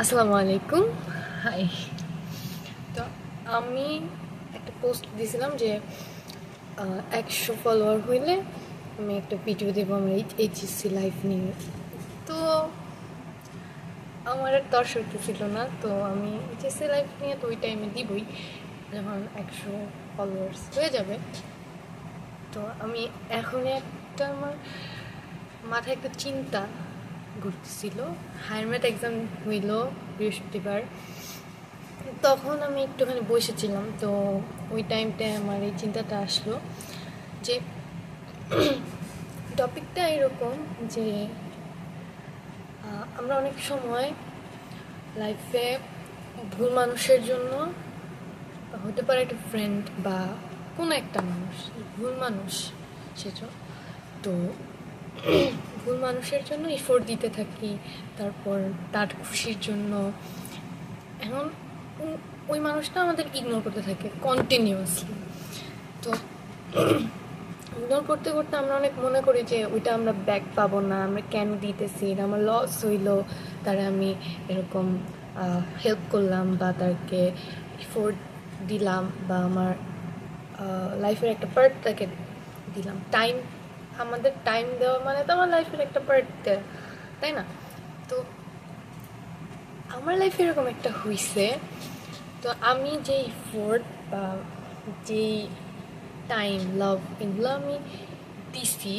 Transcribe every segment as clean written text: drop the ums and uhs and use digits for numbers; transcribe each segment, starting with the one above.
আসসালামু আলাইকুম। হাই। তো আমি একটা পোস্ট দিয়েছিলাম যে 100 ফলোয়ার হইলে আমি একটা ভিডিও দেবো আমার এইচএসসি লাইফ নিয়ে। তো আমার আর দর্শক ছিল না, তো আমি এইচএসসি লাইফ নিয়ে তো ওই টাইমে দিবই যখন 100 ফলোয়ার্স হয়ে যাবে। তো আমি এখন একটা আমার মাথায় একটা চিন্তা ঘুরতেছিল। হায়ার ম্যাথ এক্সাম হইল বৃহস্পতিবার, তখন আমি একটুখানি বসেছিলাম। তো ওই টাইমটায় আমার এই চিন্তাটা আসলো যে টপিকটা এরকম যে আমরা অনেক সময় লাইফে ভুল মানুষের জন্য, হতে পারে একটা ফ্রেন্ড বা কোনো একটা মানুষ, ভুল মানুষ সেটা, তো ভুল মানুষের জন্য এফোর্ট দিতে থাকি, তারপর তার খুশির জন্য। এখন ওই মানুষটা আমাদের ইগনোর করতে থাকে কন্টিনিউয়াসলি। তো ইগনোর করতে করতে আমরা অনেক মনে করি যে ওইটা আমরা ব্যাক পাবো না, আমরা কেন দিতেছি, এটা আমার লস হইলো, তারা আমি এরকম হেল্প করলাম বা তাকে এফোর্ট দিলাম বা আমার লাইফের একটা পার্ট তাকে দিলাম। টাইম, আমাদের টাইম দেওয়া মানে তো আমার লাইফের একটা পার্ট দেওয়া, তাই না? তো আমার লাইফে এরকম একটা হয়েছে। তো আমি যেই এফোর্ট বা যেই টাইম, লাভ, এগুলো আমি দিছি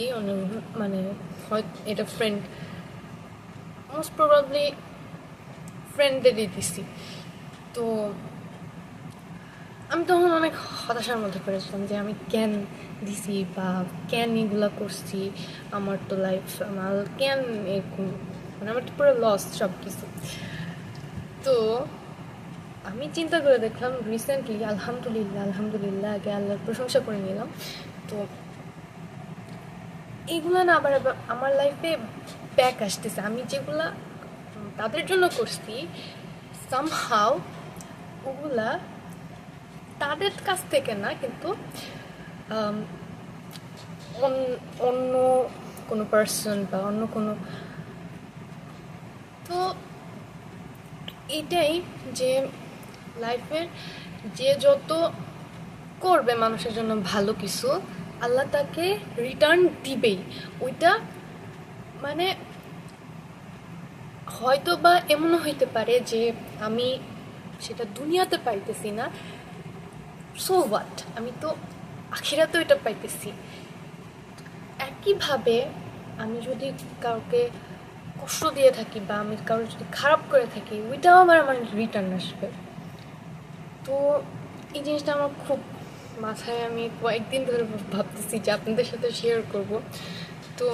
মানে হয়তো এটা ফ্রেন্ড, মোস্ট প্রবাবলি ফ্রেন্ডেরই দিছি। তো আমি তখন অনেক হতাশার মধ্যে পড়েছিলাম যে আমি কেন দিছি বা কেন এগুলো করছি। আমার তো লাইফ, আমার কেন এরকম, মানে আমার তো পুরো লস সব কিছু। তো আমি চিন্তা করে দেখলাম রিসেন্টলি, আলহামদুলিল্লাহ আগে আল্লাহর প্রশংসা করে নিলাম। তো এইগুলো না আবার আমার লাইফে ব্যাক আসতেছে। আমি যেগুলা তাদের জন্য করছি, সামহাও ওগুলা তাদের কাছ থেকে না, কিন্তু অন্য কোনো পার্সন বা অন্য কোনো, তো এটাই যে লাইফের যে যত করবে মানুষের জন্য ভালো কিছু, আল্লাহ তাকে রিটার্ন দিবেই। ওইটা মানে হয়তো বা এমনও হইতে পারে যে আমি সেটা দুনিয়াতে পাইতেছি না, সো হোয়াট, আমি তো আখিরাতে ওইটা পাইতেছি। একইভাবে আমি যদি কাউকে কষ্ট দিয়ে থাকি বা আমি কারোর যদি খারাপ করে থাকি, ওইটাও আমার রিটার্ন আসবে। তো এই জিনিসটা আমার খুব মাথায়, আমি কয়েকদিন ধরে ভাবতেছি যে আপনাদের সাথে শেয়ার করব। তো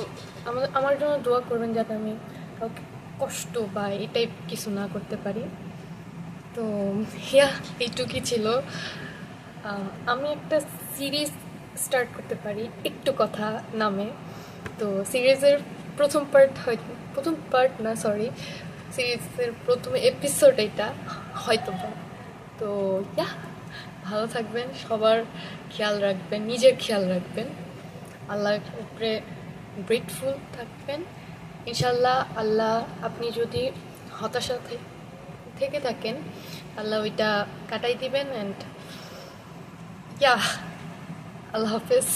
আমার জন্য দোয়া করবেন যাতে আমি কাউকে কষ্ট বা এই টাইপ কিছু না করতে পারি। তো ইয়া, এইটুকুই ছিল। আমি একটা সিরিজ স্টার্ট করতে পারি, একটু কথা নামে। তো সিরিজের প্রথম পার্ট না, সরি, সিরিজের প্রথম এপিসোড এটা হয়তো বা। তো ইয়া, ভালো থাকবেন, সবার খেয়াল রাখবেন, নিজের খেয়াল রাখবেন, আল্লাহর উপরে গ্রেটফুল থাকবেন। ইনশাল্লাহ আল্লাহ, আপনি যদি হতাশা থেকে থাকেন, আল্লাহ ওইটা কাটাই দিবেন। অ্যান্ড ইয়া, আল্লাহ হাফেজ।